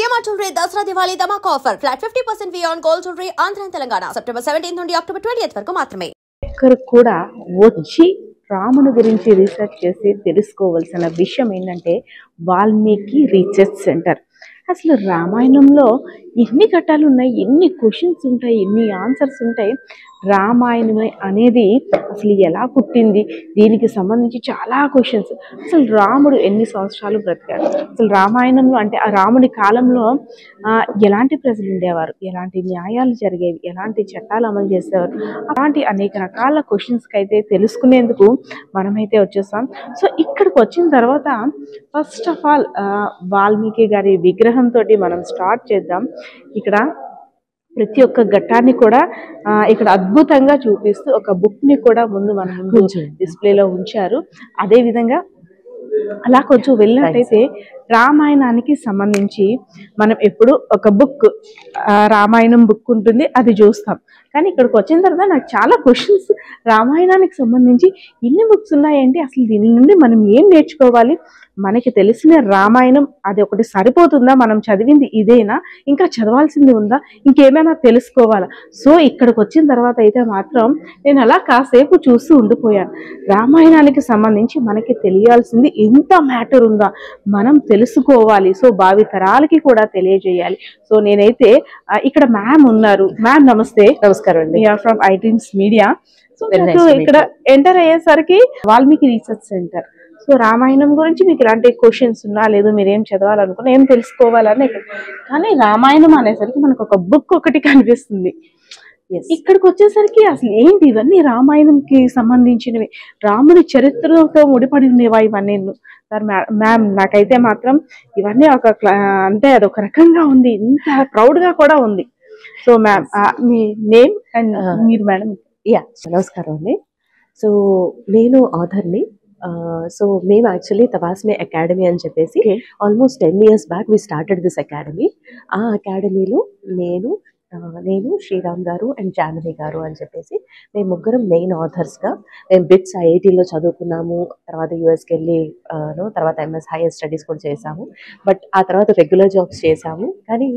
CMR jewellery Dasara Diwali dhamaka offer flat 50% V on gold jewellery Andhra Telangana September 17 నుండి October 20 వరకు మాత్రమే. ఇక్కడ కూడా వచ్చి రాముని గురించి రీసెర్చ్ చేసి తెలుసుకోవాల్సిన విషయం ఏంటంటే వాల్మీకి రీసెర్చ్ సెంటర్. అసలు రామాయణంలో ఎన్ని ఘట్టాలు ఉన్నాయి, ఎన్ని క్వశ్చన్స్ ఉంటాయి, ఎన్ని ఆన్సర్స్ ఉంటాయి. రామాయణం అనేది అసలు ఎలా పుట్టింది, దీనికి సంబంధించి చాలా క్వశ్చన్స్. అసలు రాముడు ఎన్ని సంవత్సరాలు బ్రతికాడు, అసలు రామాయణంలో అంటే ఆ రాముడి కాలంలో ఎలాంటి ప్రజలు ఉండేవారు, ఎలాంటి న్యాయాలు జరిగేవి, ఎలాంటి చట్టాలు అమలు చేసేవారు, అలాంటి అనేక రకాల క్వశ్చన్స్కి అయితే తెలుసుకునేందుకు మనమైతే వచ్చేస్తాం. సో ఇక్కడికి వచ్చిన తర్వాత ఫస్ట్ ఆఫ్ ఆల్ వాల్మీకి గారి విగ్రహంతో మనం స్టార్ట్ చేద్దాం. ఇక్కడ ప్రతి ఒక్క ఘట్టాన్ని కూడా ఇక్కడ అద్భుతంగా చూపిస్తూ ఒక బుక్ని కూడా ముందు మన ముందు డిస్ప్లేలో ఉంచారు. అదేవిధంగా అలా కొంచెం వెళ్ళినట్టయితే రామాయణానికి సంబంధించి మనం ఎప్పుడు ఒక బుక్ రామాయణం బుక్ ఉంటుంది, అది చూస్తాం. కానీ ఇక్కడికి వచ్చిన తర్వాత నాకు చాలా క్వశ్చన్స్, రామాయణానికి సంబంధించి ఇన్ని బుక్స్ ఉన్నాయంటే అసలు దీని నుండి మనం ఏం నేర్చుకోవాలి, మనకి తెలిసిన రామాయణం అది ఒకటి సరిపోతుందా, మనం చదివింది ఇదేనా, ఇంకా చదవాల్సింది ఉందా, ఇంకేమైనా తెలుసుకోవాలా. సో ఇక్కడికి వచ్చిన తర్వాత అయితే మాత్రం నేను అలా కాసేపు చూస్తూ ఉండిపోయాను. రామాయణానికి సంబంధించి మనకి తెలియాల్సింది ఎంత మ్యాటర్ ఉందా మనం తెలుసుకోవాలి. సో భావి తరాలకి కూడా తెలియజేయాలి. సో నేనైతే ఇక్కడ మ్యామ్ ఉన్నారు. మ్యామ్ నమస్తే. నమస్కారం అండి. ఫ్రమ్ ఐటీన్స్ మీడియా. సో ఇక్కడ ఎంటర్ అయ్యేసరికి Valmiki research centre. So Ramayanam గురించి మీకు ఇలాంటి క్వశ్చన్స్ ఉన్నా, లేదు మీరు ఏం చదవాలనుకున్నా, ఏం తెలుసుకోవాలని. కానీ రామాయణం అనేసరికి మనకు ఒక బుక్ ఒకటి కనిపిస్తుంది. ఇక్కడికి వచ్చేసరికి అసలు ఏంటి ఇవన్నీ రామాయణంకి సంబంధించినవి, రాముడి చరిత్రతో ముడిపడి ఉండేవా ఇవన్నీ. సార్ మ్యామ్ నాకైతే మాత్రం ఇవన్నీ ఒక అంటే అదొక రకంగా ఉంది, ఇంత ప్రౌడ్ గా కూడా ఉంది. సో మ్యామ్ మీ నేమ్ అండ్ మీరు మేడం. నమస్కారం అండి. సో నేను ఆథర్ని. సో మేము యాక్చువల్లీ తవాస్మే అకాడమీ అని చెప్పేసి almost 10 years back we started this academy. ఆ అకాడమీలో నేను శ్రీరామ్ గారు అండ్ జానవి గారు అని చెప్పేసి మేము ముగ్గురం మెయిన్ ఆథర్స్గా. మేము బిట్స్ ఐఐటీలో చదువుకున్నాము, తర్వాత యూఎస్కి వెళ్ళి తర్వాత ఎంఎస్ హైయర్ స్టడీస్ కూడా చేసాము. బట్ ఆ తర్వాత రెగ్యులర్ జాబ్స్ చేసాము. కానీ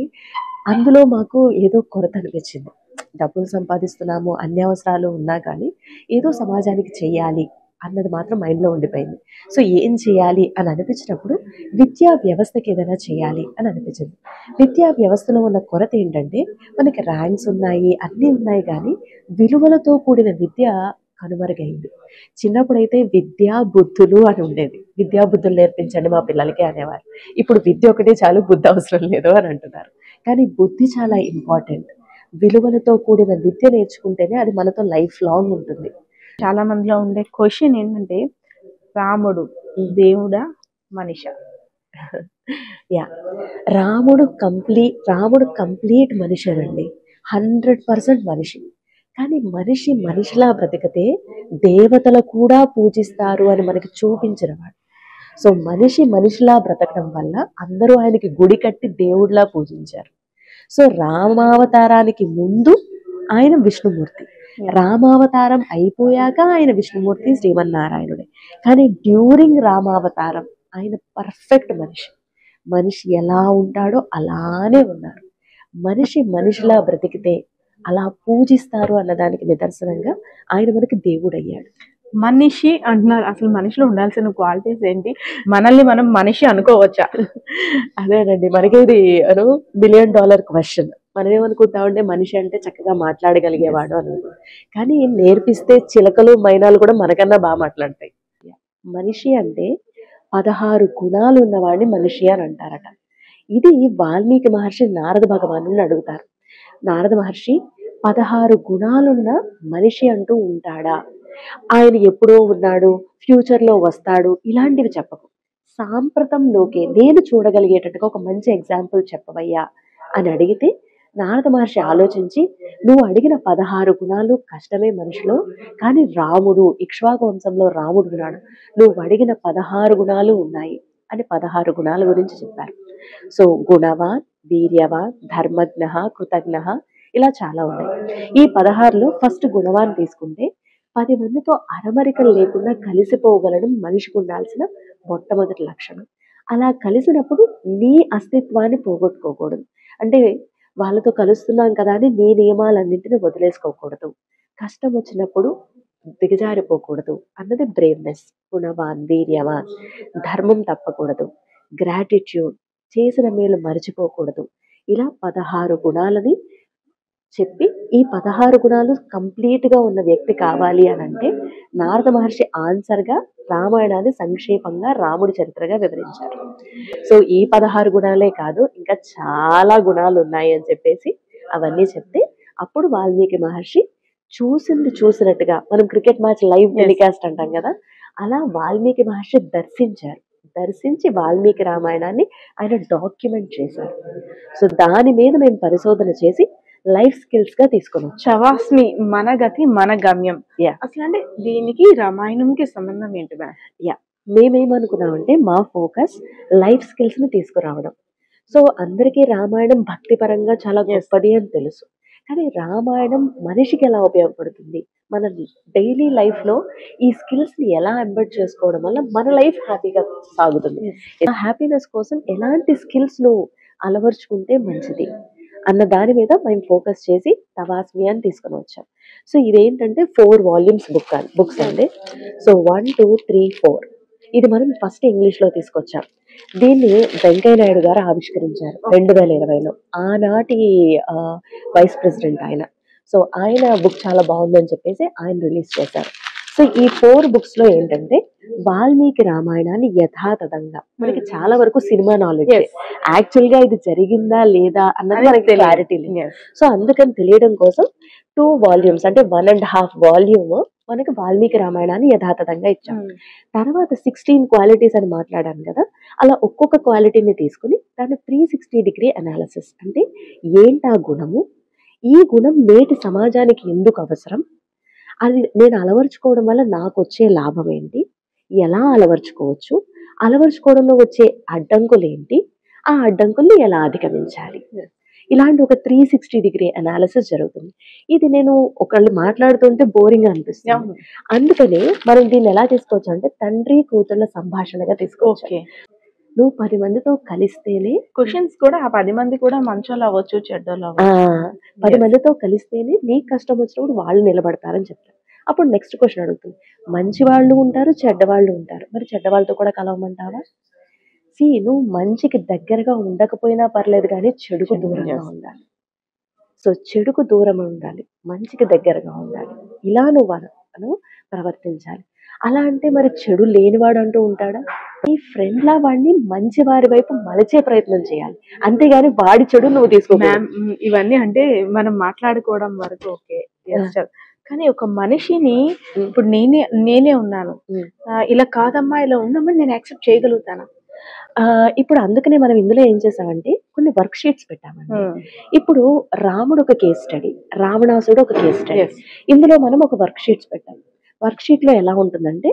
అందులో మాకు ఏదో కొరత అనిపించింది. డబ్బులు సంపాదిస్తున్నాము, అన్ని అవసరాలు ఉన్నా కానీ ఏదో సమాజానికి చెయ్యాలి అన్నది మాత్రం మైండ్లో ఉండిపోయింది. సో ఏం చేయాలి అని అనిపించినప్పుడు విద్యా వ్యవస్థకి ఏదైనా చేయాలి అని అనిపించింది. విద్యా వ్యవస్థలో ఉన్న కొరత ఏంటంటే మనకి ర్యాంక్స్ ఉన్నాయి, అన్నీ ఉన్నాయి, కానీ విలువలతో కూడిన విద్య కనుమరుగైంది. చిన్నప్పుడైతే విద్యా బుద్ధులు అని ఉండేది. విద్యా బుద్ధులు నేర్పించండి మా పిల్లలకి అనేవారు. ఇప్పుడు విద్య ఒకటే చాలు, బుద్ధి అవసరం లేదు అని అంటున్నారు. కానీ బుద్ధి చాలా ఇంపార్టెంట్. విలువలతో కూడిన విద్య నేర్చుకుంటేనే అది మనతో లైఫ్ లాంగ్ ఉంటుంది. చాలా మందిలో ఉండే క్వశ్చన్ ఏంటంటే రాముడు దేవుడా మనిషా? రాముడు కంప్లీట్ మనిషి అండి, 100% మనిషి. కానీ మనిషిలా బ్రతికితే దేవతలు కూడా పూజిస్తారు అని మనకి చూపించినవాడు. సో మనిషిలా బ్రతకడం వల్ల అందరూ ఆయనకి గుడి కట్టి దేవుడిలా పూజించారు. సో రామావతారానికి ముందు ఆయన విష్ణుమూర్తి, రామావతారం అయిపోయాక ఆయన విష్ణుమూర్తి శ్రీమన్నారాయణుడే. కానీ డ్యూరింగ్ రామావతారం ఆయన పర్ఫెక్ట్ మనిషి ఎలా ఉంటాడో అలానే ఉన్నారు. మనిషిలా బ్రతికితే అలా పూజిస్తారు అన్నదానికి నిదర్శనంగా ఆయన మనకి దేవుడు అయ్యాడు. మనిషి అంటున్నారు, అసలు మనిషిలో ఉండాల్సిన క్వాలిటీస్ ఏంటి, మనల్ని మనం మనిషి అనుకోవచ్చా? అదేనండి మనకి ఇది $1 billion క్వశ్చన్. మనం ఏమనుకుంటామంటే మనిషి అంటే చక్కగా మాట్లాడగలిగేవాడు అనుకుంటాం, కానీ నేర్పిస్తే చిలకలు మైనాలు కూడా మనకన్నా బాగా మాట్లాడతాయి. మనిషి అంటే 16 గుణాలు ఉన్నవాడిని మనిషి అని అంటారట. ఇది వాల్మీకి మహర్షి నారద భగవాను అడుగుతారు. నారద మహర్షి 16 గుణాలున్న మనిషి అంటూ ఉంటాడా, ఆయన ఎప్పుడో ఉన్నాడు, ఫ్యూచర్లో వస్తాడు, ఇలాంటివి చెప్పకు. సాంప్రతంలోకే నేను చూడగలిగేటట్టుగా ఒక మంచి ఎగ్జాంపుల్ చెప్పవయ్యా అని అడిగితే నారద మహర్షి ఆలోచించి, నువ్వు అడిగిన 16 గుణాలు కష్టమే మనిషిలో, కానీ రాముడు, ఇక్ష్వాకు వంశంలో రాముడు ఉన్నాడు, నువ్వు అడిగిన 16 గుణాలు ఉన్నాయి అని 16 గుణాల గురించి చెప్పారు. సో గుణవాన్, వీర్యవాన్, ధర్మజ్ఞ, కృతజ్ఞ, ఇలా చాలా ఉన్నాయి. ఈ 16లో ఫస్ట్ గుణవాన్ తీసుకుంటే 10 మందితో అరమరికలు లేకుండా కలిసిపోగలడం మనిషికి ఉండాల్సిన మొట్టమొదటి లక్షణం. అలా కలిసినప్పుడు నీ అస్తిత్వాన్ని పోగొట్టుకోకూడదు. అంటే వాళ్ళతో కలుస్తున్నాం కదా అని నీ నియమాలన్నింటినీ వదిలేసుకోకూడదు. కష్టం వచ్చినప్పుడు దిగజారిపోకూడదు అన్నది బ్రేవ్‌నెస్. గుణవాన్, వీర్యవాన్, ధర్మం తప్పకూడదు, గ్రాటిట్యూడ్, చేసిన మేలు మరిచిపోకూడదు. ఇలా 16 గుణాలని చెప్పి ఈ 16 గుణాలు కంప్లీట్‌గా ఉన్న వ్యక్తి కావాలి అనంటే నారద మహర్షి ఆన్సర్‌గా రామాయణాన్ని సంక్షేపంగా రాముడి చరిత్రగా వివరించారు. సో ఈ 16 గుణాలే కాదు ఇంకా చాలా గుణాలు ఉన్నాయి అని చెప్పేసి అవన్నీ చెప్తే అప్పుడు వాల్మీకి మహర్షి చూసింది చూసినట్టుగా మనం క్రికెట్ మ్యాచ్ లైవ్ టెలికాస్ట్ అంటాం కదా, అలా వాల్మీకి మహర్షి దర్శించారు. దర్శించి వాల్మీకి రామాయణాన్ని ఆయన డాక్యుమెంట్ చేశారు. సో దాని మీద మేము పరిశోధన చేసి లైఫ్ స్కిల్స్ గా తీసుకున్నాం. శవాస్మి మన గతి మన గమ్యం. యా అసలు అంటే దీనికి రామాయణంకి సంబంధం ఏంటి మ్యామ్? యా మేమేమనుకున్నామంటే మా ఫోకస్ లైఫ్ స్కిల్స్ ని తీసుకురావడం. సో అందరికీ రామాయణం భక్తి పరంగా చాలా గొప్పది అని తెలుసు, కానీ రామాయణం మనిషికి ఎలా ఉపయోగపడుతుంది, మన డైలీ లైఫ్ లో ఈ స్కిల్స్ ని ఎలా ఎంబెడ్ చేసుకోవడం వల్ల మన లైఫ్ హ్యాపీగా సాగుతుంది, హ్యాపీనెస్ కోసం ఎలాంటి స్కిల్స్ నువ్వు అలవర్చుకుంటే మంచిది అన్న దాని మీద మేము ఫోకస్ చేసి తవాస్మి అని తీసుకొని వచ్చాం. సో ఇదేంటంటే 4 వాల్యూమ్స్ బుక్స్ అండి. సో 1, 2, 3, 4 ఇది మనం ఫస్ట్ ఇంగ్లీష్ లో తీసుకొచ్చాం. దీన్ని వెంకయ్య నాయుడు గారు ఆవిష్కరించారు 2020లో. ఆనాటి వైస్ ప్రెసిడెంట్ ఆయన. సో ఆయన బుక్ చాలా బాగుందని చెప్పేసి ఆయన రిలీజ్ చేశారు. సో ఈ 4 బుక్స్ లో ఏంటంటే వాల్మీకి రామాయణాన్ని యథాతథంగా మనకి చాలా వరకు సినిమా నాలెడ్జ్, యాక్చువల్ గా ఇది జరిగిందా లేదా అన్నది మనకి క్లారిటీ లేదు. సో అందుకని తెలియడం కోసం 2 వాల్యూమ్స్ అంటే 1.5 వాల్యూమ్ మనకి వాల్మీకి రామాయణాన్ని యథాతథంగా ఇచ్చాం. తర్వాత 16 క్వాలిటీస్ అని మాట్లాడాను కదా, అలా ఒక్కొక్క క్వాలిటీని తీసుకుని దాన్ని 360 అనాలిసిస్ అంటే ఏంటా గుణము, ఈ గుణం నేటి సమాజానికి ఎందుకు అవసరం, అది నేను అలవర్చుకోవడం వల్ల నాకు వచ్చే లాభం ఏంటి, ఎలా అలవర్చుకోవచ్చు, అలవర్చుకోవడంలో వచ్చే అడ్డంకులు ఏంటి, ఆ అడ్డంకుల్ని ఎలా అధిగమించాలి, ఇలాంటి ఒక 360 అనాలిసిస్ జరుగుతుంది. ఇది నేను ఒకళ్ళు మాట్లాడుతుంటే బోరింగ్ అనిపిస్తుంది, అందుకనే మనం దీన్ని ఎలా తీసుకోవచ్చు అంటే తండ్రి కూతుళ్ళ సంభాషణగా తీసుకోవచ్చు. నువ్వు 10 మందితో కలిస్తేనే క్వశ్చన్స్ కూడా ఆ 10 మంది కూడా మంచోళ్ళు అవ్వచ్చు, చెడ్డోళ్ళు అవ్వచ్చు. 10 మందితో కలిస్తేనే నీకు కష్టం వచ్చినప్పుడు వాళ్ళు నిలబడతారని చెప్తారు. అప్పుడు నెక్స్ట్ క్వశ్చన్ అడుగుతుంది, మంచి వాళ్ళు ఉంటారు, చెడ్డవాళ్ళు ఉంటారు, మరి చెడ్డవాళ్ళతో కూడా కలవమంటావా? నువ్వు మంచికి దగ్గరగా ఉండకపోయినా పర్లేదు కానీ చెడుకు దూరంగా ఉండాలి. సో చెడుకు దూరం ఉండాలి, మంచికి దగ్గరగా ఉండాలి, ఇలా నువ్వు ప్రవర్తించాలి. అలా అంటే మరి చెడు లేనివాడు అంటూ ఉంటాడా? నీ ఫ్రెండ్ లా వాడిని మంచి వారి వైపు మలచే ప్రయత్నం చేయాలి, అంతేగాని వాడి చెడు నువ్వు తీసుకో. ఇవన్నీ అంటే మనం మాట్లాడుకోవడం వరకు ఓకే, కానీ ఒక మనిషిని ఇప్పుడు నేనే ఉన్నాను, ఇలా కాదమ్మా ఇలా ఉన్నామని నేను యాక్సెప్ట్ చేయగలుగుతానా? ఇప్పుడు అందుకనే మనం ఇందులో ఏం చేసామంటే కొన్ని వర్క్ షీట్స్ పెట్టామండి. ఇప్పుడు రాముడు ఒక కేస్ స్టడీ, రావణాసుడు ఒక కేస్ స్టడీ. ఇందులో మనం ఒక వర్క్ షీట్స్ పెట్టాం. వర్క్ షీట్ లో ఎలా ఉంటుందంటే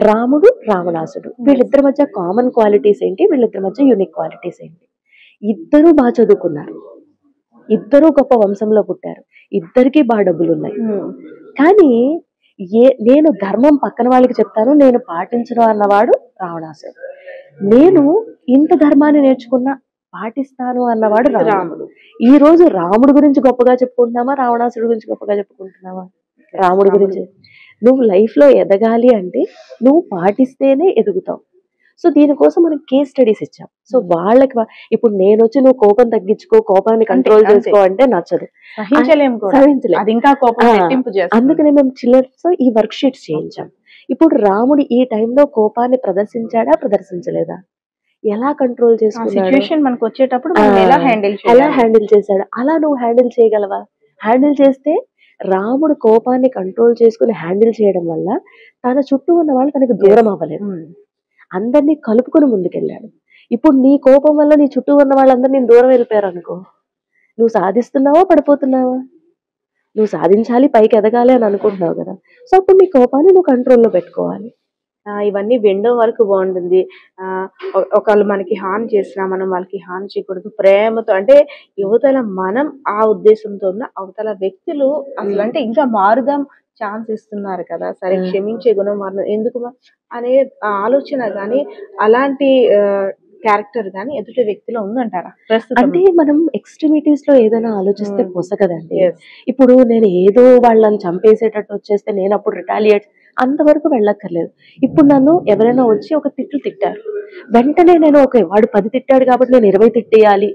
రాముడు, రావణాసుడు వీళ్ళిద్దరి మధ్య కామన్ క్వాలిటీస్ ఏంటి, వీళ్ళిద్దరి మధ్య యూనిక్ క్వాలిటీస్ ఏంటి. ఇద్దరూ బాగా చదువుకున్నారు, ఇద్దరూ గొప్ప వంశంలో పుట్టారు, ఇద్దరికి బాగా డబ్బులు ఉన్నాయి, కానీ నేను ధర్మం పక్కన వాళ్ళకి చెప్తాను, నేను పాటించను అన్నవాడు రావణాసుడు. నేను ఇంత ధర్మాన్ని నేర్చుకున్నా పాటిస్తాను అన్నవాడు రాముడు. ఈ రోజు రాముడు గురించి గొప్పగా చెప్పుకుంటున్నామా, రావణాసుడు గురించి గొప్పగా చెప్పుకుంటున్నావా? రాముడు గురించి. నువ్వు లైఫ్ లో ఎదగాలి అంటే నువ్వు పాటిస్తేనే ఎదుగుతావు. సో దీనికోసం మనం కేస్ స్టడీస్ ఇచ్చాం. సో వాళ్ళకి ఇప్పుడు నేను వచ్చి నువ్వు కోపం తగ్గించుకో, కోపాన్ని కంట్రోల్ చేసుకో అంటే నచ్చదు, అందుకనే మేము చిల్లర్స్ ఈ వర్క్ షీట్స్ చేయించాం. ఇప్పుడు రాముడు ఈ టైంలో కోపాన్ని ప్రదర్శించాడా, ప్రదర్శించలేదా, ఎలా కంట్రోల్ చేసుకున్నాడు, ఎలా హ్యాండిల్ చేశాడు, అలా నువ్వు హ్యాండిల్ చేయగలవా? హ్యాండిల్ చేస్తే రాముడు కోపాన్ని కంట్రోల్ చేసుకుని హ్యాండిల్ చేయడం వల్ల తన చుట్టూ ఉన్న వాళ్ళు తనకు దూరం అవ్వలేదు, అందరినీ కలుపుకొని ముందుకెళ్ళాడు. ఇప్పుడు నీ కోపం వల్ల నీ చుట్టూ ఉన్న వాళ్ళందరూ నేను దూరం వెళ్ళిపోయారు అనుకో, నువ్వు సాధిస్తున్నావా పడిపోతున్నావా? నువ్వు సాధించాలి, పైకి ఎదగాలి అని అనుకుంటున్నావు కదా, సో అప్పుడు నీ కోపాన్ని నువ్వు కంట్రోల్లో పెట్టుకోవాలి. ఇవన్నీ వినడం వరకు బాగుంటుంది. ఒకళ్ళు మనకి హాని చేసినా మనం వాళ్ళకి హాని చేయకూడదు, ప్రేమతో అంటే యువతల మనం ఆ ఉద్దేశంతో ఉన్న అవతల వ్యక్తులు అసలు అంటే ఇంకా మారుదాం ఛాన్స్ ఇస్తున్నారు కదా, సరే క్షమించే గుణం మారు ఎందుకు అనే ఆలోచన కానీ అలాంటి క్యారెక్టర్ గానీ ఎదుటి వ్యక్తిలో ఉందంటారా ప్రస్తుతం? అంటే మనం ఎక్స్ట్రీమిటీస్ లో ఏదైనా ఆలోచిస్తే పొసగదండి. Yes. ఇప్పుడు నేను ఏదో వాళ్ళని చంపేసేటట్టు వచ్చేస్తే నేను అప్పుడు రిటాలియేట్ అంతవరకు వెళ్ళక్కర్లేదు. ఇప్పుడు నన్ను ఎవరైనా వచ్చి ఒక తిట్లు తిట్టారు, వెంటనే నేను వాడు 10 తిట్టాడు కాబట్టి నేను 20 తిట్టేయాలి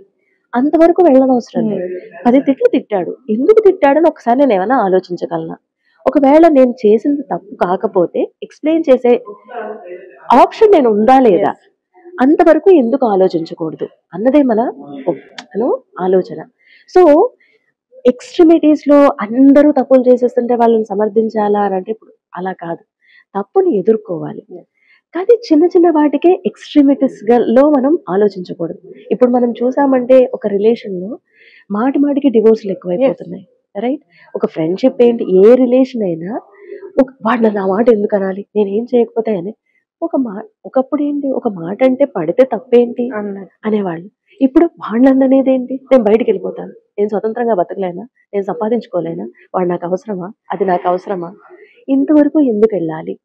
అంతవరకు వెళ్ళనవసరం లేదు. 10 తిట్లు తిట్టాడు, ఎందుకు తిట్టాడని ఒకసారి నేను ఏమైనా ఆలోచించగలనా? ఒకవేళ నేను చేసింది తప్పు కాకపోతే ఎక్స్ప్లెయిన్ చేసే ఆప్షన్ నేను ఉందా లేదా, అంతవరకు ఎందుకు ఆలోచించకూడదు అన్నదే మన ఆలోచన. సో ఎక్స్ట్రీమిటీస్ లో అందరూ తప్పులు చేసేస్తుంటే వాళ్ళని సమర్థించాలా అని అంటే ఇప్పుడు అలా కాదు, తప్పుని ఎదుర్కోవాలి. కానీ చిన్న చిన్న వాటికే ఎక్స్ట్రీమిటీస్ లో మనం ఆలోచించకూడదు. ఇప్పుడు మనం చూసామంటే ఒక రిలేషన్ లో మాటి మాటికి డివోర్స్లు ఎక్కువైపోతున్నాయి, రైట్? ఒక ఫ్రెండ్షిప్ ఏంటి, ఏ రిలేషన్ అయినా వాడు నన్ను ఆ మాట ఎందుకు అనాలి, నేనేం చేయకపోతే అని ఒకప్పుడు ఏంటి, ఒక మాట అంటే పడితే తప్పేంటి అనేవాళ్ళు. ఇప్పుడు వాళ్ళని అనేది ఏంటి, నేను బయటికి వెళ్ళిపోతాను, నేను స్వతంత్రంగా బతకలేనా, నేను సంపాదించుకోలేనా, వాడు నాకు అవసరమా, అది నాకు అవసరమా, ఇంతవరకు ఎందుకు వెళ్ళాలి?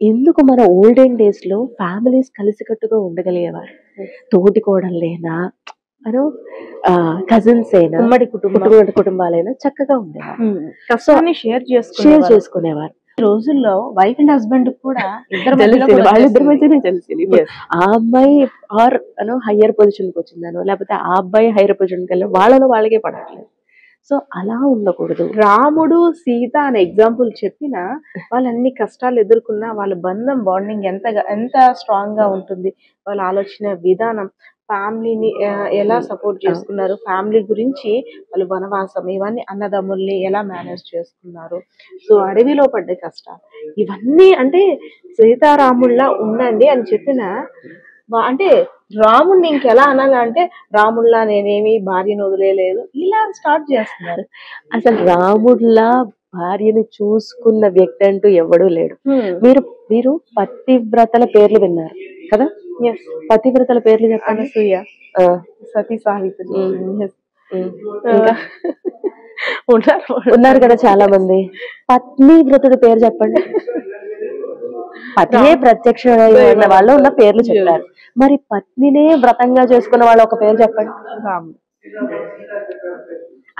ఎందుకు మన ఓల్డెన్ డేస్ లో ఫ్యామిలీస్ కలిసికట్టుగా ఉండగలిగేవారు, తోటి కోడళ్ళైనా కజిన్స్ అయినా ఉమ్మడి కుటుంబాలైనా చక్కగా ఉండేవారు, కష్టాన్ని షేర్ చేసుకునేవారు. రోజుల్లో వైఫ్ అండ్ హస్బెండ్ కూడా వాళ్ళిద్దరి మధ్యనే తెలిసింది. ఆ అమ్మాయి హయ్యర్ పొజిషన్ కి వచ్చిందనో, లేకపోతే ఆ అబ్బాయి హయ్యర్ పొజిషన్ కి వెళ్ళి వాళ్ళలో వాళ్ళకే పడట్లేదు. సో అలా ఉండకూడదు. రాముడు సీత అనే ఎగ్జాంపుల్ చెప్పిన వాళ్ళు అన్ని కష్టాలు ఎదుర్కొన్నా వాళ్ళ బాండింగ్ ఎంత స్ట్రాంగ్ గా ఉంటుంది, వాళ్ళ ఆలోచన విధానం, ఫ్యామిలీని ఎలా సపోర్ట్ చేసుకున్నారు, ఫ్యామిలీ గురించి వాళ్ళు వనవాసం ఇవన్నీ అన్నదమ్ముల్ని ఎలా మేనేజ్ చేసుకున్నారు, సో అడవిలో పడ్డ కష్టాలు ఇవన్నీ అంటే సీతారాముల్లా ఉండండి అని చెప్పిన అంటే రాముడిని ఇంకెలా అనాలంటే రాముడిలా నేనేమి భార్యను వదిలేదు ఇలా స్టార్ట్ చేస్తున్నారు. అసలు రాముడిలా భార్యను చూసుకున్న వ్యక్తి అంటూ ఎవడూ లేడు. మీరు పతివ్రతల పేర్లు విన్నారు కదా? పతివ్రతల పేర్లు చెప్పండి. అనసూయ, సతీ సావిత్రి, ఉన్నారు కదా చాలా మంది. పత్ని వ్రతుడి పేరు చెప్పండి. పతియే ప్రత్యక్షమైన వాళ్ళు ఉన్న పేర్లు చెప్పారు, మరి పత్నినే వ్రతంగా చేసుకున్న వాళ్ళు ఒక పేరు చెప్పండి.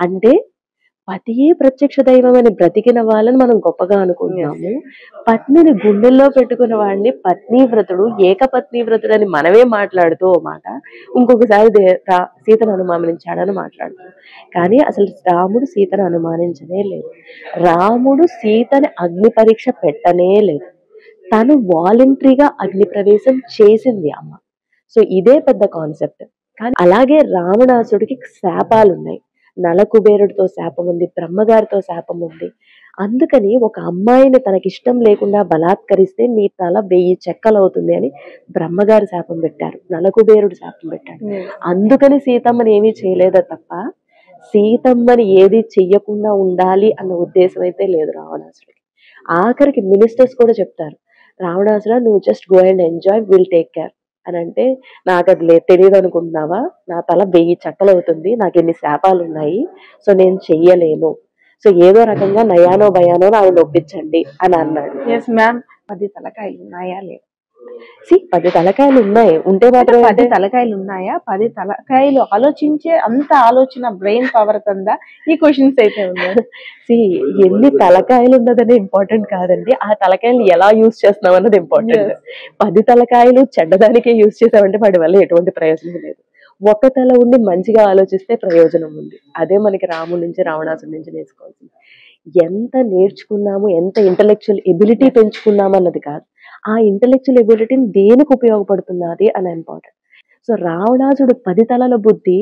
అంటే పతియే ప్రత్యక్ష దైవం అని బ్రతికిన వాళ్ళని మనం గొప్పగా అనుకుంటున్నాము, పత్నిని గుండెల్లో పెట్టుకున్న వాడిని పత్ని వ్రతుడు, ఏకపత్ని వ్రతుడు అని మనమే మాట్లాడుతూ ఓ మాట, ఇంకొకసారి సీతను అనుమానించాడని మాట్లాడుతాం. కానీ అసలు రాముడు సీతను అనుమానించనే లేదు, రాముడు సీతని అగ్ని పరీక్ష పెట్టనే లేదు, తను వాలంటరీగా అగ్ని ప్రవేశం చేసింది అమ్మ. సో ఇదే పెద్ద కాన్సెప్ట్. కానీ అలాగే రావణాసుడికి శాపాలు ఉన్నాయి, నలకుబేరుడితో శాపం ఉంది, బ్రహ్మగారితో శాపం ఉంది. అందుకని ఒక అమ్మాయిని తనకిష్టం లేకుండా బలాత్కరిస్తే నీ తల 1000 చెక్కలు అవుతుంది అని బ్రహ్మగారు శాపం పెట్టారు, నలకుబేరుడు శాపం పెట్టాడు. అందుకని సీతమ్మని ఏమీ చేయలేదా తప్ప సీతమ్మని ఏది చెయ్యకుండా ఉండాలి అన్న ఉద్దేశం అయితే లేదు రావణాసుడికి. ఆఖరికి మినిస్టర్స్ కూడా చెప్తారు, రావణాసుర నువ్వు just go and enjoy, will take care అని. అంటే నాకు అది తెలియదు అనుకుంటున్నావా, నా తల 1000 చెక్కలు అవుతుంది, నాకు ఎన్ని శాపాలు ఉన్నాయి, సో నేను చెయ్యలేను, సో ఏదో రకంగా నయానో భయానో ఆయన ఒప్పించండి అని అన్నాడు. 10 తలకాయలు ఉన్నాయా లేవు? 10 తలకాయలు ఉన్నాయి, ఉంటే మాత్రం 10 తలకాయలు ఉన్నాయా, 10 తలకాయలు ఆలోచించే అంత ఆలోచన బ్రెయిన్ పవర్ కింద ఈ క్వశ్చన్స్ అయితే ఉన్నాయి. ఎన్ని తలకాయలు ఉన్నదని ఇంపార్టెంట్ కాదండి, ఆ తలకాయలు ఎలా యూజ్ చేస్తున్నాం అన్నది ఇంపార్టెంట్. 10 తలకాయలు చెడ్డదానికే యూజ్ చేసామంటే వాటి వల్ల ఎటువంటి ప్రయోజనం లేదు. ఒక తల ఉండి మంచిగా ఆలోచిస్తే ప్రయోజనం ఉంది. అదే మనకి రాముడి నుంచి రావణాసుడి నుంచి నేర్చుకోవాల్సింది. ఎంత నేర్చుకున్నాము, ఎంత ఇంటలెక్చువల్ ఎబిలిటీ పెంచుకున్నాము అన్నది కాదు, ఆ ఇంటలెక్చువల్ ఎబిలిటీని దేనికి ఉపయోగపడుతున్నది అని ఇంపార్టెంట్. సో రావణాసుడు 10 తలల బుద్ధి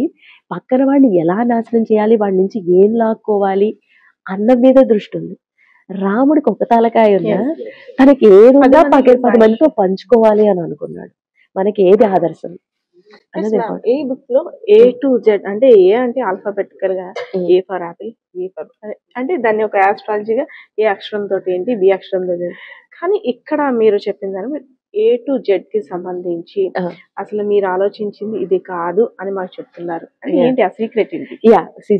పక్కన వాడిని ఎలా నాశనం చేయాలి, వాడి నుంచి ఏం లాక్కోవాలి అన్న మీద దృష్టి ఉంది. రాముడికి ఒక తలకాయ ఉన్నా తనకి ఏదున్నా 10 మందితో పంచుకోవాలి అని అనుకున్నాడు. మనకి ఏది ఆదర్శం అన్నది ఈ బుక్ లో A to Z అంటే ఏ అంటే ఆల్ఫాబెటికల్ గా A for apple, B for అంటే దాన్ని ఒక ఆస్ట్రాలజీగా ఏ అక్షరం తోటి ఏంటి, బి అక్షరం తోటి, కానీ ఇక్కడ మీరు చెప్పిన దాన్ని A to Z కి సంబంధించి అసలు మీరు ఆలోచించింది ఇది కాదు అని మాకు చెప్తున్నారు. ఏంటి ఆ సీక్రెట్ ఏంటి?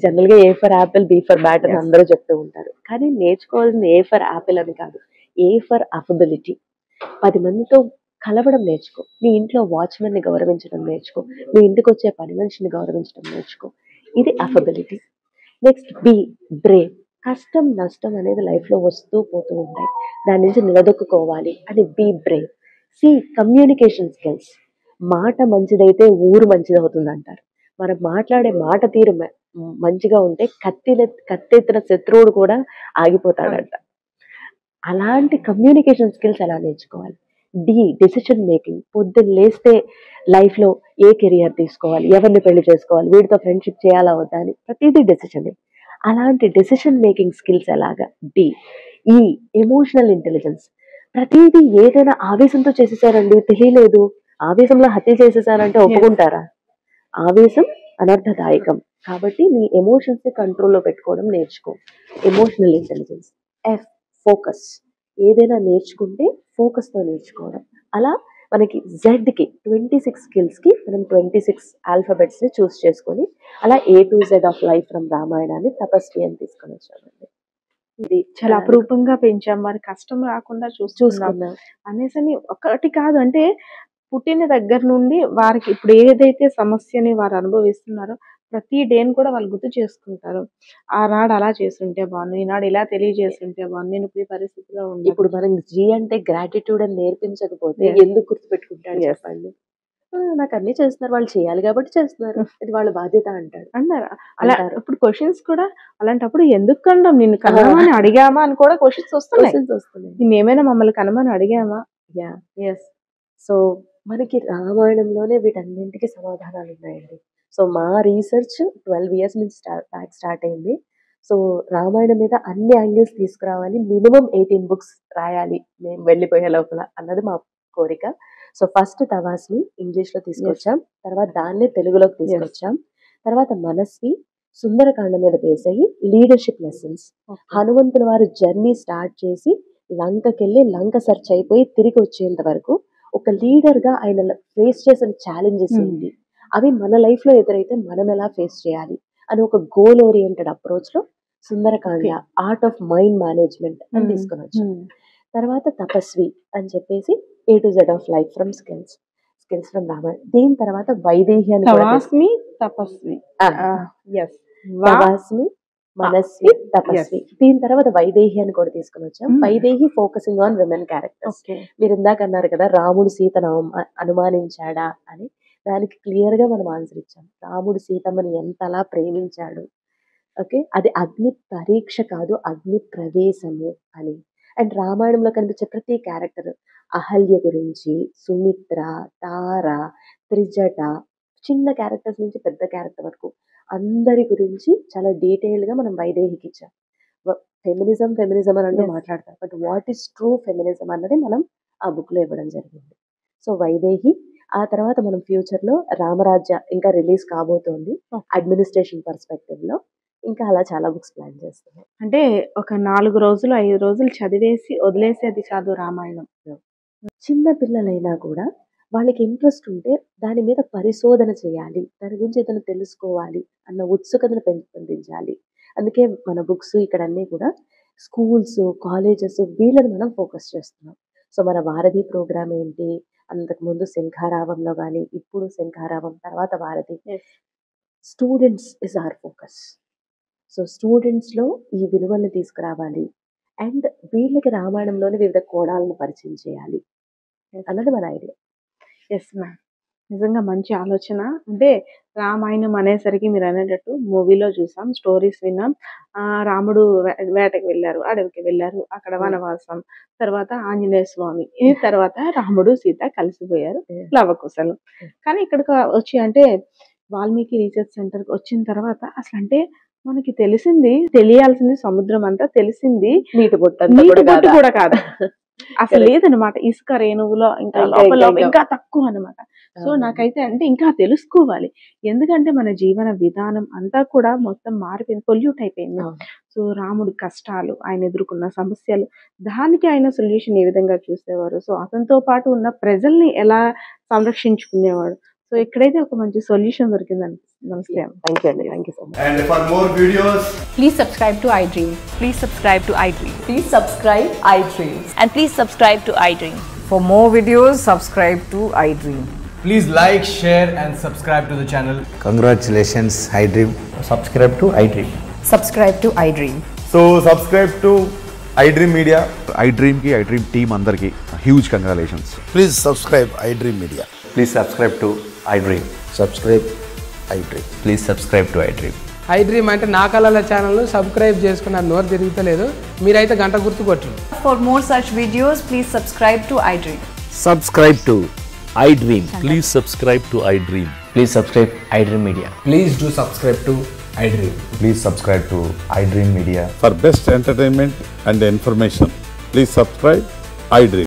జనరల్ గా A for apple, B for bat అని అందరూ చెప్తూ ఉంటారు, కానీ నేర్చుకోవాల్సింది ఏ ఫర్ యాపిల్ అని కాదు, ఏ ఫర్ అఫబిలిటీ. 10 మందితో కలవడం నేర్చుకో, నీ ఇంట్లో వాచ్మెన్ని గౌరవించడం నేర్చుకో, మీ ఇంటికి వచ్చే పని మనిషిని గౌరవించడం నేర్చుకో. ఇది అఫబిలిటీ. Next B Brave. కష్టం నష్టం అనేది లైఫ్లో వస్తూ పోతూ ఉంటాయి, దాని నుంచి నిలదొక్కుకోవాలి అని B brave. C communication skills. మాట మంచిదైతే ఊరు మంచిదవుతుంది అంటారు. మనం మాట్లాడే మాట తీరు మంచిగా ఉంటే కత్తెత్తిన శత్రువుడు కూడా ఆగిపోతాడంట. అలాంటి కమ్యూనికేషన్ స్కిల్స్ ఎలా నేర్చుకోవాలి. D decision making. పొద్దున్న లేస్తే లైఫ్లో ఏ కెరియర్ తీసుకోవాలి, ఎవరిని పెళ్లి చేసుకోవాలి, వీడితో ఫ్రెండ్షిప్ చేయాలా వద్దా అని ప్రతిదీ డెసిషన్. అలాంటి డెసిషన్ మేకింగ్ స్కిల్స్ ఎలాగా. డి ఈ ఎమోషనల్ ఇంటెలిజెన్స్. ప్రతిదీ ఏదైనా ఆవేశంతో చేసేసారండి, తెలియలేదు, ఆవేశంలో హత్య చేసేసారంటే ఒప్పుకుంటారా? ఆవేశం అనర్థదాయకం. కాబట్టి నీ ఎమోషన్స్ ని కంట్రోల్లో పెట్టుకోవడం నేర్చుకో. Emotional intelligence. F focus. ఏదైనా నేర్చుకుంటే ఫోకస్తో నేర్చుకోవడం. అలా మనకి జెడ్కి 26 స్కిల్స్కి మనం 26 ఆల్ఫాబెట్స్ని చూస్ చేసుకొని అలా A to Z of life from రామాయణాన్ని తపస్వి అని తీసుకొని వచ్చామండి. ఇది చాలా అపురూపంగా పెంచాం, మరి కష్టం రాకుండా చూసుకున్నాం అనేసి ఒకటి కాదు. అంటే పుట్టిన దగ్గర నుండి వారికి ఇప్పుడు ఏదైతే సమస్యని వారు అనుభవిస్తున్నారో ప్రతి డేని కూడా వాళ్ళు గుర్తు చేసుకుంటారు. ఆనాడు అలా చేస్తుంటే బాగుంది, ఈనాడు ఇలా తెలియజేస్తుంటే బాగుంది, నేను ఇప్పుడు ఈ పరిస్థితిలో ఉంది. ఇప్పుడు మనం జీ అంటే గ్రాటిట్యూడ్ అని నేర్పించకపోతే ఎందుకు గుర్తుపెట్టుకుంటాడు చెప్పండి? నాకు అన్ని చేస్తున్నారు, వాళ్ళు చేయాలి కాబట్టి చేస్తున్నారు, ఇది వాళ్ళ బాధ్యత అంటాడు అన్నారు. అలా ఇప్పుడు క్వశ్చన్స్ కూడా అలాంటప్పుడు ఎందుకు కనడం, నిన్ను కనమని అడిగామా అని కూడా క్వశ్చన్స్ వస్తున్నాయి. నిన్నేమైనా మమ్మల్ని కనమని అడిగామా? ఎస్. సో మనకి రామాయణంలోనే వీటన్నింటికి సమాధానాలు ఉన్నాయండి. సో మా రీసెర్చ్ 12 years నుంచి స్టార్ట్ అయింది. సో రామాయణం మీద అన్ని యాంగిల్స్ తీసుకురావాలి, మినిమం 18 books రాయాలి మేము వెళ్ళిపోయే లోపల అన్నది మా కోరిక. సో ఫస్ట్ తవాస్ని ఇంగ్లీష్లో తీసుకొచ్చాం, తర్వాత దాన్నే తెలుగులోకి తీసుకొచ్చాం, తర్వాత మనస్వి సుందరకాండ మీద బేస్ అయ్యి లీడర్షిప్ లెసన్స్. హనుమంతుల వారు జర్నీ స్టార్ట్ చేసి లంకకెళ్ళి లంక సెర్చ్ అయిపోయి తిరిగి వచ్చేంత వరకు ఒక లీడర్గా ఆయన ఫేస్ చేసిన ఛాలెంజెస్ ఏంటి, అవి మన లైఫ్లో ఎదురైతే మనం ఎలా ఫేస్ చేయాలి అని ఒక గోల్ ఓరియంటెడ్ అప్రోచ్లో Sundarakanda art of mind management అని తీసుకొని వచ్చాం. తర్వాత తపస్వి అని చెప్పేసి A to Z of life from skills from Ramayana. దీని తర్వాత వైదేహి అని తవాస్మి తపస్వి మనస్వి తపస్వి. దీని తర్వాత వైదేహి అని కూడా తీసుకుని వచ్చాం. Vaidehi focusing on women characters. మీరు ఇందాక అన్నారు కదా రాముడు సీతను అనుమానించాడా అని, దానికి క్లియర్ గా మనం ఆన్సర్ ఇచ్చాం. రాముడు సీతమ్మని ఎంతలా ప్రేమించాడు. ఓకే, అది అగ్ని పరీక్ష కాదు, అగ్ని ప్రవేశము అని. అండ్ రామాయణంలో కనిపించే ప్రతి క్యారెక్టర్, అహల్య గురించి, సుమిత్ర, తార, త్రిజట, చిన్న క్యారెక్టర్స్ నుంచి పెద్ద క్యారెక్టర్ వరకు అందరి గురించి చాలా డీటెయిల్డ్ గా మనం వైదేహికి ఇచ్చాం. ఫెమినిజం అని అంటూ మాట్లాడతారు, but what is true feminism అన్నది మనం ఆ బుక్ లో ఇవ్వడం జరిగింది. సో వైదేహి. ఆ తర్వాత మనం ఫ్యూచర్ లో రామరాజ్య ఇంకా రిలీజ్ కాబోతోంది అడ్మినిస్ట్రేషన్ పర్స్పెక్టివ్ లో. ఇంకా అలా చాలా బుక్స్ ప్లాన్ చేస్తున్నాం. అంటే ఒక 4 రోజులు 5 రోజులు చదివేసి వదిలేసేది కాదు రామాయణం. చిన్న పిల్లలైనా కూడా వాళ్ళకి ఇంట్రెస్ట్ ఉంటే దాని మీద పరిశోధన చేయాలి, దాని గురించి ఏదైనా తెలుసుకోవాలి అన్న ఉత్సుకతను పెంపొందించాలి. అందుకే మన బుక్స్ ఇక్కడ అన్నీ కూడా స్కూల్స్, కాలేజెస్ వీళ్ళని మనం ఫోకస్ చేస్తున్నాం. సో మన వారధి ప్రోగ్రామ్ ఏంటి, అంతకుముందు శంఖారావంలో కానీ ఇప్పుడు శంఖారావం తర్వాత Varadhi. Students is our focus. So స్టూడెంట్స్లో ఈ విలువలను తీసుకురావాలి అండ్ వీళ్ళకి రామాయణంలోని వివిధ కోణాలను పరిచయం చేయాలి అన్నది మన ఐడియా. ఎస్ మ్యామ్, నిజంగా మంచి ఆలోచన. అంటే రామాయణం అనేసరికి మీరు అనేటట్టు మూవీలో చూసాం, స్టోరీస్ విన్నాం. రాముడు వేటకి వెళ్ళారు, అడవికి వెళ్ళారు, అక్కడ వనవాసం, తర్వాత ఆంజనేయ స్వామి, ఈ తర్వాత రాముడు సీత కలిసిపోయారు, లవకుశలు. కానీ ఇక్కడికి వచ్చి అంటే వాల్మీకి రీసెర్చ్ సెంటర్కి వచ్చిన తర్వాత అసలు అంటే మనకి తెలియాల్సింది సముద్రం అంతా తెలిసింది, నీటి బొట్టు కూడా కాదు అసలు లేదనమాట. ఇసుక రేణువులో ఇంకా తక్కువ అనమాట. సో నాకైతే అంటే ఇంకా తెలుసుకోవాలి, ఎందుకంటే మన జీవన విధానం అంతా కూడా మొత్తం మారిపోయింది, పొల్యూట్ అయిపోయింది. సో రాముడి కష్టాలు, ఆయన ఎదుర్కొన్న సమస్యలు, దానికి ఆయన సొల్యూషన్ ఏ విధంగా చూసేవారు, సో అతనితో పాటు ఉన్న ప్రజల్ని ఎలా సంరక్షించుకునేవాడు. సో ఇక్కడైతే ఒక మంచి సొల్యూషన్ దొరికిందని. నమస్తే. థ్యాంక్ యూ అండి, thank you so much. And for more videos, please subscribe to iDream. Please subscribe to iDream. Please subscribe iDream. And please subscribe to iDream. For more videos, subscribe to iDream. Please like, share and subscribe to the channel. Congratulations, iDream. Subscribe to iDream. Subscribe to iDream. So subscribe to iDream Media. iDream ki iDream team అందరికి huge congratulations. Please subscribe iDream Media. Please subscribe to iDream. Subscribe iDream. Please subscribe to iDream. iDream అంటే నా కళల channel subscribe చేసుకున్న నోరు తిరుగుతలేదు మీరైతే గంట గుర్తు కొట్టండి. For more such videos, please subscribe to iDream. Subscribe to iDream. Please subscribe to iDream. Please subscribe iDream Media. Please do subscribe to iDream. Please subscribe to iDream Media. For best entertainment and information, please subscribe iDream.